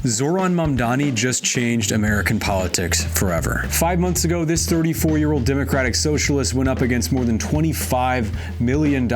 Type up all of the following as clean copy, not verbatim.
Zohran Mamdani just changed American politics forever. 5 months ago, this 34-year-old Democratic socialist went up against more than $25 million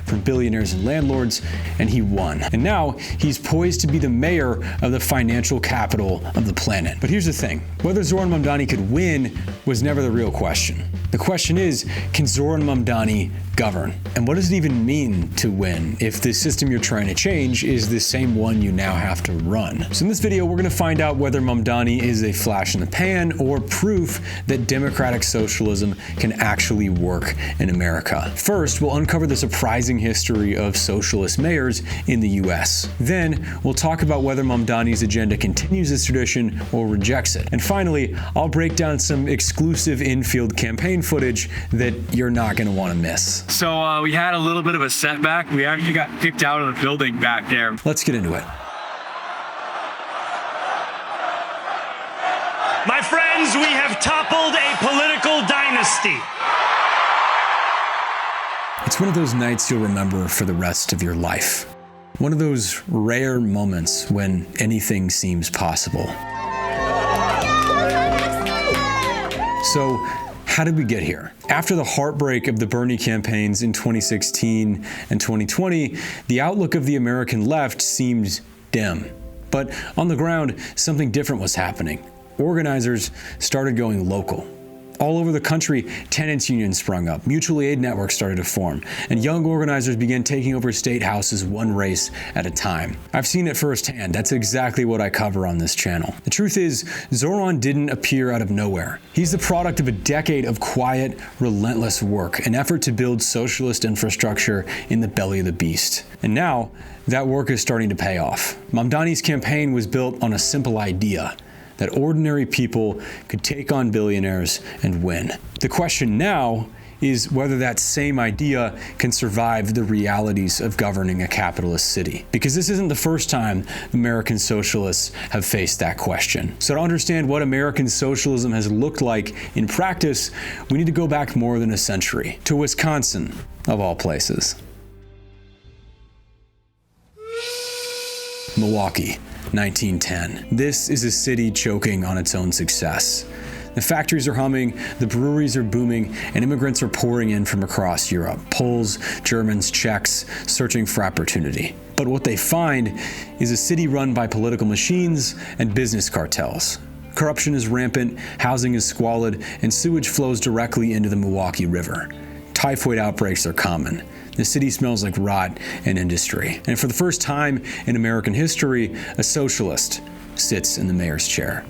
from billionaires and landlords, and he won. And now, he's poised to be the mayor of the financial capital of the planet. But here's the thing. Whether Zohran Mamdani could win was never the real question. The question is, can Zohran Mamdani govern? And what does it even mean to win if the system you're trying to change is the same one you now have to run? So in this video, we're going to find out whether Mamdani is a flash in the pan or proof that democratic socialism can actually work in America. First, we'll uncover the surprising history of socialist mayors in the US. Then, we'll talk about whether Mamdani's agenda continues this tradition or rejects it. And finally, I'll break down some exclusive Infield campaign footage that you're not going to want to miss. So we had a little bit of a setback. We actually got kicked out of the building back there. Let's get into it. My friends, we have toppled a political dynasty. It's one of those nights you'll remember for the rest of your life. One of those rare moments when anything seems possible. So, how did we get here? After the heartbreak of the Bernie campaigns in 2016 and 2020, the outlook of the American left seemed dim. But on the ground, something different was happening. Organizers started going local. All over the country, tenants unions sprung up, mutual aid networks started to form, and young organizers began taking over state houses one race at a time. I've seen it firsthand. That's exactly what I cover on this channel. The truth is, Zohran didn't appear out of nowhere. He's the product of a decade of quiet, relentless work, an effort to build socialist infrastructure in the belly of the beast. And now, that work is starting to pay off. Mamdani's campaign was built on a simple idea: that ordinary people could take on billionaires and win. The question now is whether that same idea can survive the realities of governing a capitalist city. Because this isn't the first time American socialists have faced that question. So to understand what American socialism has looked like in practice, we need to go back more than a century, to Wisconsin, of all places. Milwaukee, 1910. This is a city choking on its own success. The factories are humming, the breweries are booming, and immigrants are pouring in from across Europe. Poles, Germans, Czechs, searching for opportunity. But what they find is a city run by political machines and business cartels. Corruption is rampant, housing is squalid, and sewage flows directly into the Milwaukee River. Typhoid outbreaks are common. The city smells like rot and industry. And for the first time in American history, a socialist sits in the mayor's chair.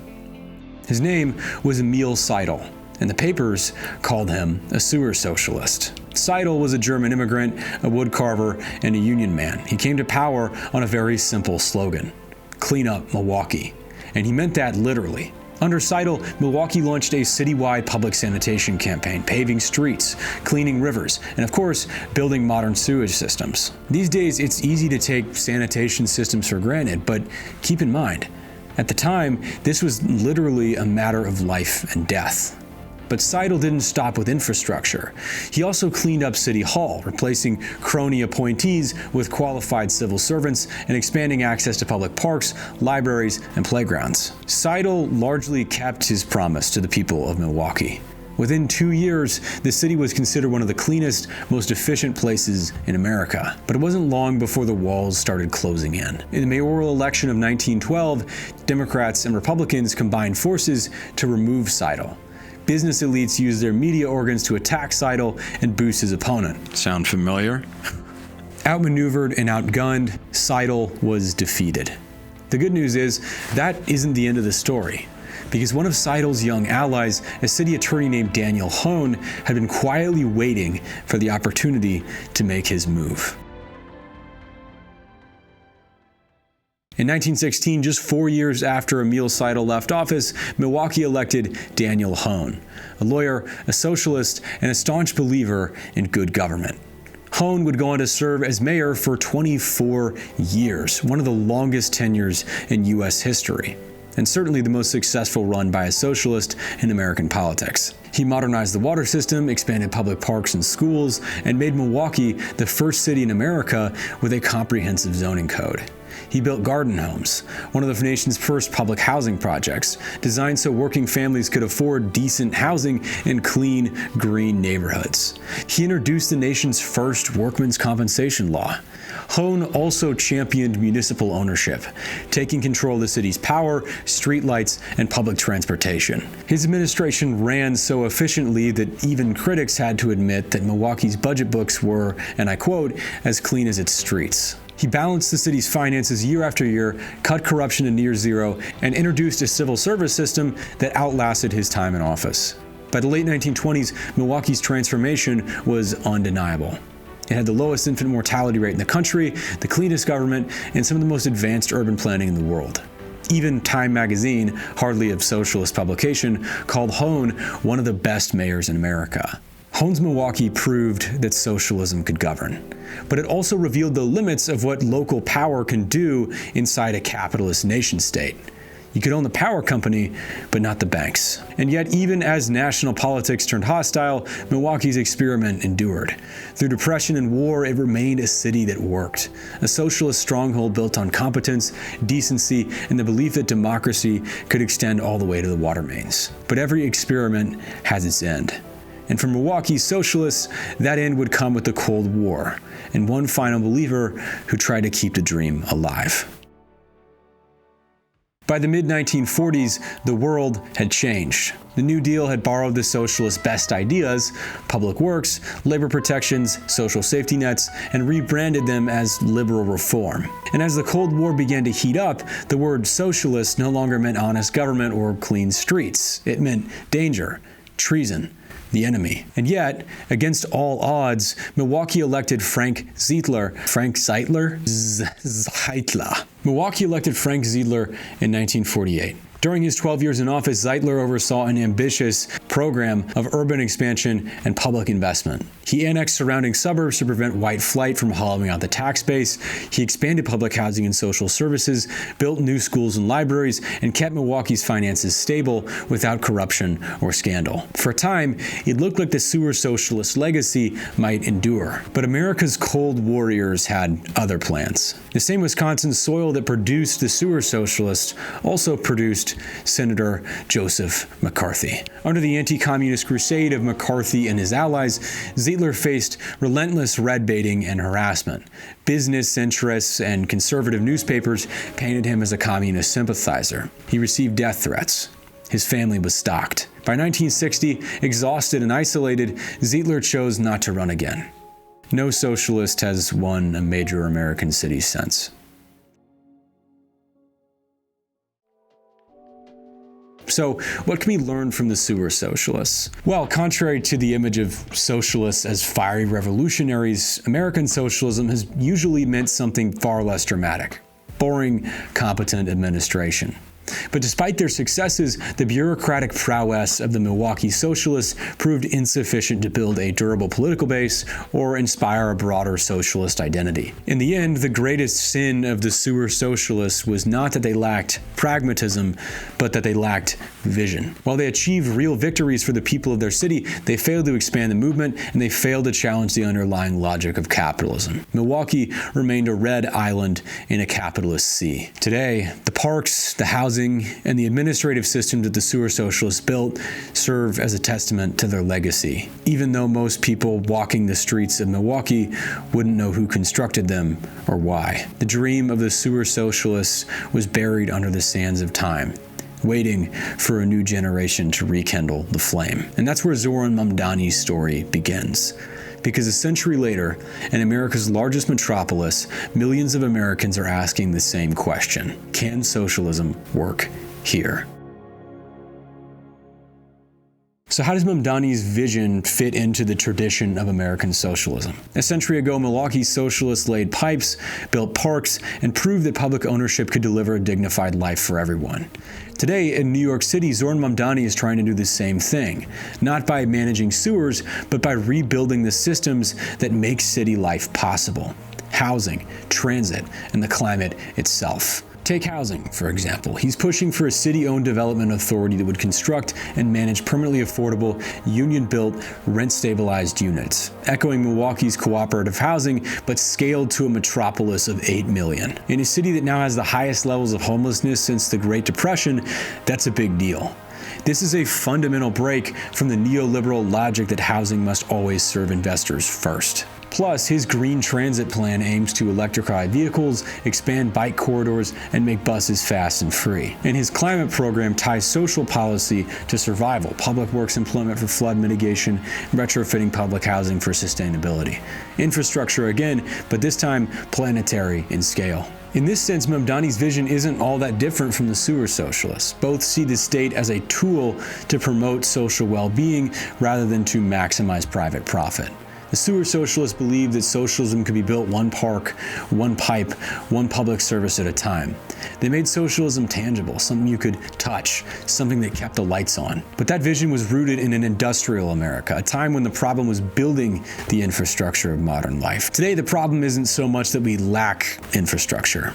His name was Emil Seidel, and the papers called him a sewer socialist. Seidel was a German immigrant, a woodcarver, and a union man. He came to power on a very simple slogan: clean up Milwaukee. And he meant that literally. Under Seidel, Milwaukee launched a citywide public sanitation campaign, paving streets, cleaning rivers, and of course, building modern sewage systems. These days, it's easy to take sanitation systems for granted, but keep in mind, at the time, this was literally a matter of life and death. But Seidel didn't stop with infrastructure. He also cleaned up City Hall, replacing crony appointees with qualified civil servants and expanding access to public parks, libraries, and playgrounds. Seidel largely kept his promise to the people of Milwaukee. Within 2 years, the city was considered one of the cleanest, most efficient places in America. But it wasn't long before the walls started closing in. In the mayoral election of 1912, Democrats and Republicans combined forces to remove Seidel. Business elites used their media organs to attack Seidel and boost his opponent. Sound familiar? Outmaneuvered and outgunned, Seidel was defeated. The good news is, that isn't the end of the story. Because one of Seidel's young allies, a city attorney named Daniel Hoan, had been quietly waiting for the opportunity to make his move. In 1916, just 4 years after Emil Seidel left office, Milwaukee elected Daniel Hoan, a lawyer, a socialist, and a staunch believer in good government. Hoan would go on to serve as mayor for 24 years, one of the longest tenures in U.S. history, and certainly the most successful run by a socialist in American politics. He modernized the water system, expanded public parks and schools, and made Milwaukee the first city in America with a comprehensive zoning code. He built garden homes, one of the nation's first public housing projects, designed so working families could afford decent housing in clean, green neighborhoods. He introduced the nation's first workmen's compensation law. Hoan also championed municipal ownership, taking control of the city's power, streetlights, and public transportation. His administration ran so efficiently that even critics had to admit that Milwaukee's budget books were, and I quote, as clean as its streets. He balanced the city's finances year after year, cut corruption to near zero, and introduced a civil service system that outlasted his time in office. By the late 1920s, Milwaukee's transformation was undeniable. It had the lowest infant mortality rate in the country, the cleanest government, and some of the most advanced urban planning in the world. Even Time magazine, hardly a socialist publication, called Hoan one of the best mayors in America. Hoan's Milwaukee proved that socialism could govern, but it also revealed the limits of what local power can do inside a capitalist nation-state. You could own the power company, but not the banks. And yet, even as national politics turned hostile, Milwaukee's experiment endured. Through depression and war, it remained a city that worked. A socialist stronghold built on competence, decency, and the belief that democracy could extend all the way to the water mains. But every experiment has its end. And for Milwaukee's socialists, that end would come with the Cold War, and one final believer who tried to keep the dream alive. By the mid-1940s, the world had changed. The New Deal had borrowed the socialists' best ideas, public works, labor protections, social safety nets, and rebranded them as liberal reform. And as the Cold War began to heat up, the word socialist no longer meant honest government or clean streets. It meant danger, treason, the enemy. And yet, against all odds, Milwaukee elected Frank Zeitler. Milwaukee elected Frank Zeitler in 1948. During his 12 years in office, Zeitler oversaw an ambitious program of urban expansion and public investment. He annexed surrounding suburbs to prevent white flight from hollowing out the tax base. He expanded public housing and social services, built new schools and libraries, and kept Milwaukee's finances stable without corruption or scandal. For a time, it looked like the sewer socialist legacy might endure. But America's cold warriors had other plans. The same Wisconsin soil that produced the sewer socialists also produced Senator Joseph McCarthy. Under the anti-communist crusade of McCarthy and his allies, Zeitler faced relentless red baiting and harassment. Business interests and conservative newspapers painted him as a communist sympathizer. He received death threats. His family was stalked. By 1960, exhausted and isolated, Zeitler chose not to run again. No socialist has won a major American city since. So, what can we learn from the sewer socialists? Well, contrary to the image of socialists as fiery revolutionaries, American socialism has usually meant something far less dramatic: boring, competent administration. But despite their successes, the bureaucratic prowess of the Milwaukee socialists proved insufficient to build a durable political base or inspire a broader socialist identity. In the end, the greatest sin of the sewer socialists was not that they lacked pragmatism, but that they lacked vision. While they achieved real victories for the people of their city, they failed to expand the movement, and they failed to challenge the underlying logic of capitalism. Milwaukee remained a red island in a capitalist sea. Today, the parks, the housing, and the administrative system that the sewer socialists built serve as a testament to their legacy, even though most people walking the streets of Milwaukee wouldn't know who constructed them or why. The dream of the sewer socialists was buried under the sands of time, waiting for a new generation to rekindle the flame. And that's where Zohran Mamdani's story begins. Because a century later, in America's largest metropolis, millions of Americans are asking the same question: can socialism work here? So how does Mamdani's vision fit into the tradition of American socialism? A century ago, Milwaukee socialists laid pipes, built parks, and proved that public ownership could deliver a dignified life for everyone. Today, in New York City, Zohran Mamdani is trying to do the same thing, not by managing sewers, but by rebuilding the systems that make city life possible: housing, transit, and the climate itself. Take housing, for example. He's pushing for a city-owned development authority that would construct and manage permanently affordable, union-built, rent-stabilized units, echoing Milwaukee's cooperative housing, but scaled to a metropolis of 8 million. In a city that now has the highest levels of homelessness since the Great Depression, that's a big deal. This is a fundamental break from the neoliberal logic that housing must always serve investors first. Plus, his green transit plan aims to electrify vehicles, expand bike corridors, and make buses fast and free. And his climate program ties social policy to survival, public works employment for flood mitigation, retrofitting public housing for sustainability. Infrastructure again, but this time planetary in scale. In this sense, Mamdani's vision isn't all that different from the sewer socialists. Both see the state as a tool to promote social well-being rather than to maximize private profit. The sewer socialists believed that socialism could be built one park, one pipe, one public service at a time. They made socialism tangible, something you could touch, something that kept the lights on. But that vision was rooted in an industrial America, a time when the problem was building the infrastructure of modern life. Today, the problem isn't so much that we lack infrastructure.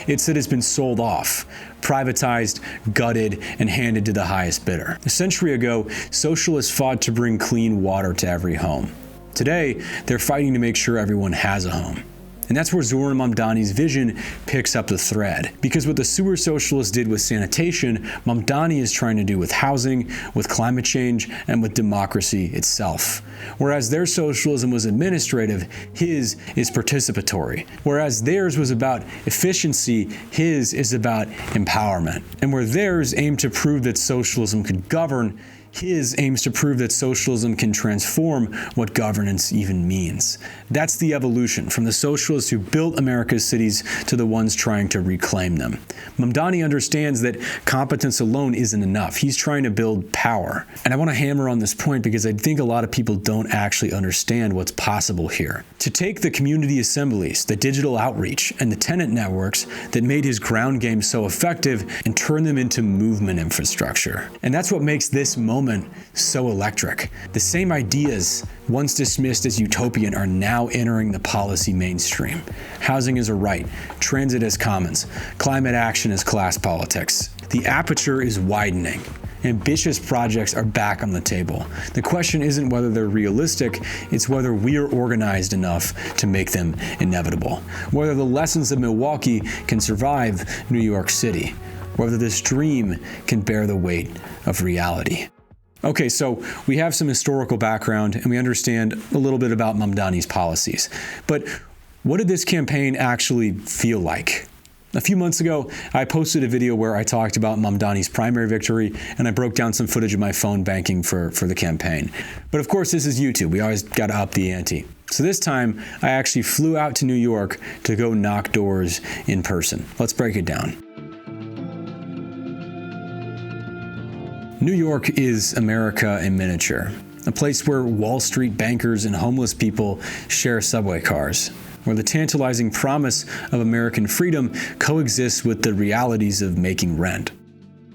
It's that it's been sold off, privatized, gutted, and handed to the highest bidder. A century ago, socialists fought to bring clean water to every home. Today, they're fighting to make sure everyone has a home. And that's where Zohran Mamdani's vision picks up the thread. Because what the sewer socialists did with sanitation, Mamdani is trying to do with housing, with climate change, and with democracy itself. Whereas their socialism was administrative, his is participatory. Whereas theirs was about efficiency, his is about empowerment. And where theirs aimed to prove that socialism could govern, his aims to prove that socialism can transform what governance even means. That's the evolution from the socialists who built America's cities to the ones trying to reclaim them. Mamdani understands that competence alone isn't enough. He's trying to build power. And I want to hammer on this point because I think a lot of people don't actually understand what's possible here. To take the community assemblies, the digital outreach, and the tenant networks that made his ground game so effective and turn them into movement infrastructure. And that's what makes this moment so electric. The same ideas once dismissed as utopian are now entering the policy mainstream. Housing is a right, transit as commons, climate action is class politics. The aperture is widening. Ambitious projects are back on the table. The question isn't whether they're realistic, it's whether we're organized enough to make them inevitable. Whether the lessons of Milwaukee can survive New York City. Whether this dream can bear the weight of reality. Okay, so we have some historical background and we understand a little bit about Mamdani's policies. But what did this campaign actually feel like? A few months ago, I posted a video where I talked about Mamdani's primary victory and I broke down some footage of my phone banking for the campaign. But of course, this is YouTube. We always got to up the ante. So this time, I actually flew out to New York to go knock doors in person. Let's break it down. New York is America in miniature, a place where Wall Street bankers and homeless people share subway cars, where the tantalizing promise of American freedom coexists with the realities of making rent.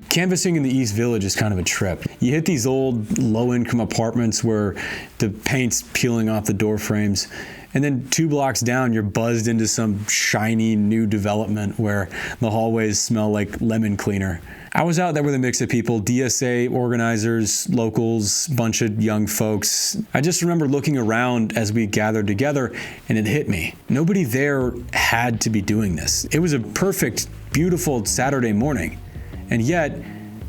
Canvassing in the East Village is kind of a trip. You hit these old, low-income apartments where the paint's peeling off the door frames, and then 2 blocks down, you're buzzed into some shiny new development where the hallways smell like lemon cleaner. I was out there with a mix of people, DSA organizers, locals, bunch of young folks. I just remember looking around as we gathered together and it hit me. Nobody there had to be doing this. It was a perfect, beautiful Saturday morning. And yet,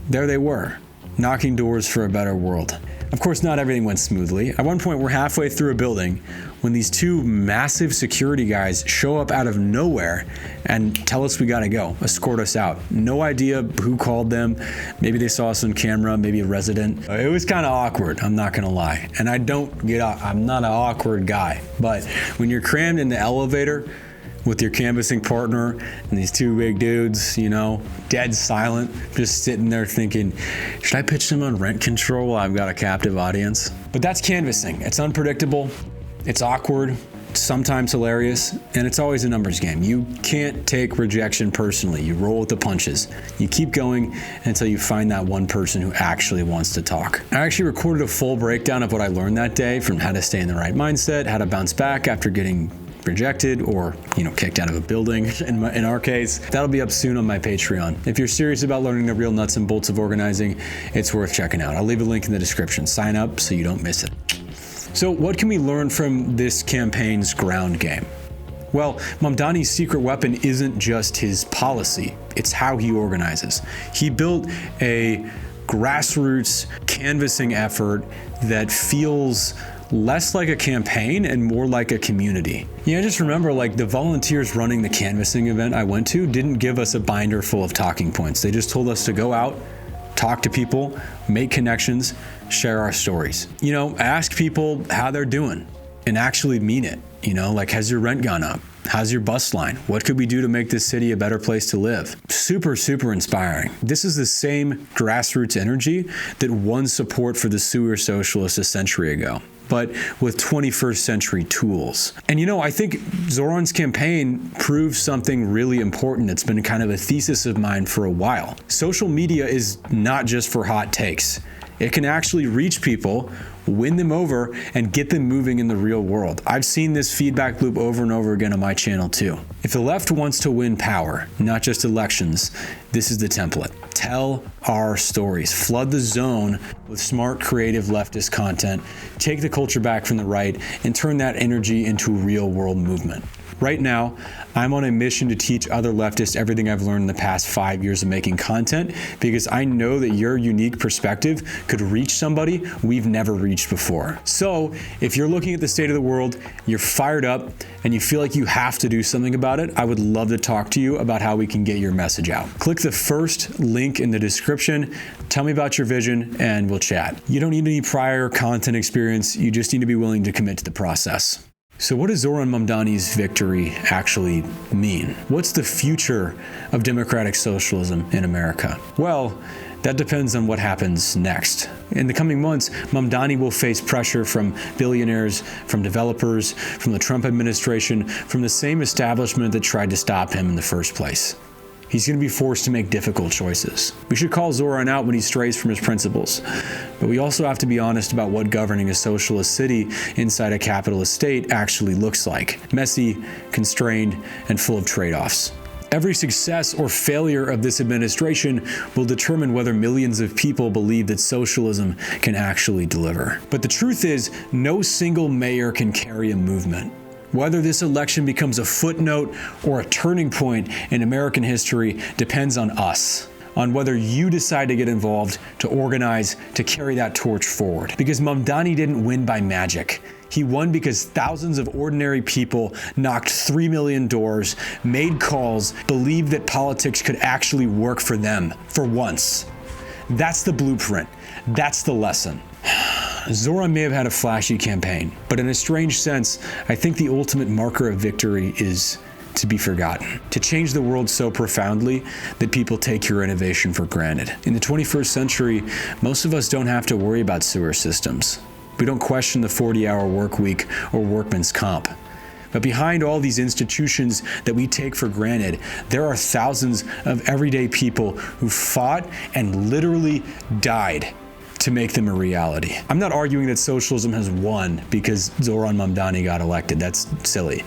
there they were, knocking doors for a better world. Of course, not everything went smoothly. At one point, we're halfway through a building when these 2 massive security guys show up out of nowhere and tell us we gotta go, escort us out. No idea who called them. Maybe they saw us on camera, maybe a resident. It was kind of awkward, I'm not gonna lie. And I'm not an awkward guy. But when you're crammed in the elevator with your canvassing partner and these 2 big dudes, dead silent, just sitting there thinking, should I pitch them on rent control while I've got a captive audience? But that's canvassing. It's unpredictable, it's awkward, it's sometimes hilarious, and it's always a numbers game. You can't take rejection personally. You roll with the punches. You keep going until you find that one person who actually wants to talk. I actually recorded a full breakdown of what I learned that day, from how to stay in the right mindset, how to bounce back after getting rejected or, kicked out of a building in our case. That'll be up soon on my Patreon. If you're serious about learning the real nuts and bolts of organizing, it's worth checking out. I'll leave a link in the description. Sign up so you don't miss it. So what can we learn from this campaign's ground game? Well, Mamdani's secret weapon isn't just his policy, it's how he organizes. He built a grassroots canvassing effort that feels less like a campaign and more like a community. I just remember the volunteers running the canvassing event I went to didn't give us a binder full of talking points. They just told us to go out, talk to people, make connections, share our stories. Ask people how they're doing and actually mean it. Has your rent gone up? How's your bus line? What could we do to make this city a better place to live? Super, super inspiring. This is the same grassroots energy that won support for the sewer socialists a century ago, but with 21st century tools. And I think Zohran's campaign proves something really important that's been kind of a thesis of mine for a while. Social media is not just for hot takes. It can actually reach people, win them over, and get them moving in the real world. I've seen this feedback loop over and over again on my channel too. If the left wants to win power, not just elections, this is the template. Tell our stories. Flood the zone with smart, creative leftist content. Take the culture back from the right and turn that energy into a real world movement. Right now, I'm on a mission to teach other leftists everything I've learned in the past 5 years of making content, because I know that your unique perspective could reach somebody we've never reached before. So if you're looking at the state of the world, you're fired up, and you feel like you have to do something about it, I would love to talk to you about how we can get your message out. Click the first link in the description, tell me about your vision, and we'll chat. You don't need any prior content experience, you just need to be willing to commit to the process. So what does Zohran Mamdani's victory actually mean? What's the future of democratic socialism in America? Well, that depends on what happens next. In the coming months, Mamdani will face pressure from billionaires, from developers, from the Trump administration, from the same establishment that tried to stop him in the first place. He's going to be forced to make difficult choices. We should call Zohran out when he strays from his principles. But we also have to be honest about what governing a socialist city inside a capitalist state actually looks like. Messy, constrained, and full of trade-offs. Every success or failure of this administration will determine whether millions of people believe that socialism can actually deliver. But the truth is, no single mayor can carry a movement. Whether this election becomes a footnote or a turning point in American history depends on us, on whether you decide to get involved, to organize, to carry that torch forward. Because Mamdani didn't win by magic. He won because thousands of ordinary people knocked 3 million doors, made calls, believed that politics could actually work for them, for once. That's the blueprint. That's the lesson. Zohran may have had a flashy campaign, but in a strange sense, I think the ultimate marker of victory is to be forgotten, to change the world so profoundly that people take your innovation for granted. In the 21st century, most of us don't have to worry about sewer systems. We don't question the 40-hour work week or workman's comp. But behind all these institutions that we take for granted, there are thousands of everyday people who fought and literally died to make them a reality. I'm not arguing that socialism has won because Zohran Mamdani got elected. That's silly.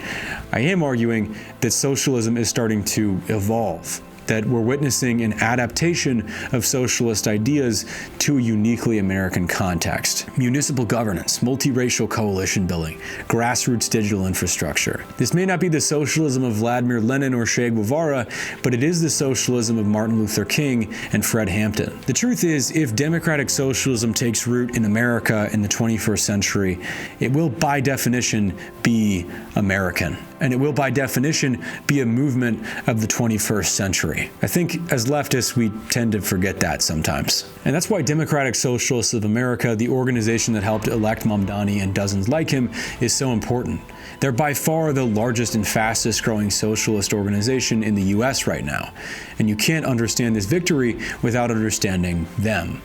I am arguing that socialism is starting to evolve, that we're witnessing an adaptation of socialist ideas to a uniquely American context. Municipal governance, multiracial coalition building, grassroots digital infrastructure. This may not be the socialism of Vladimir Lenin or Che Guevara, but it is the socialism of Martin Luther King and Fred Hampton. The truth is, if democratic socialism takes root in America in the 21st century, it will by definition be American. And it will by definition be a movement of the 21st century. I think as leftists, we tend to forget that sometimes. And that's why Democratic Socialists of America, the organization that helped elect Mamdani and dozens like him, is so important. They're by far the largest and fastest growing socialist organization in the US right now. And you can't understand this victory without understanding them.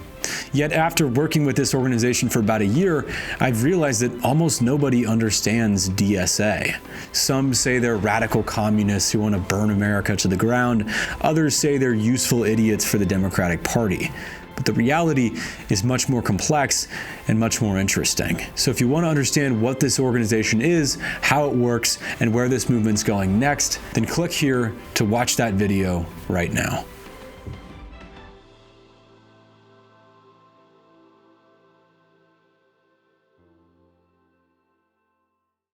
Yet after working with this organization for about a year, I've realized that almost nobody understands DSA. Some say they're radical communists who want to burn America to the ground. Others say they're useful idiots for the Democratic Party. But the reality is much more complex and much more interesting. So if you want to understand what this organization is, how it works, and where this movement's going next, then click here to watch that video right now.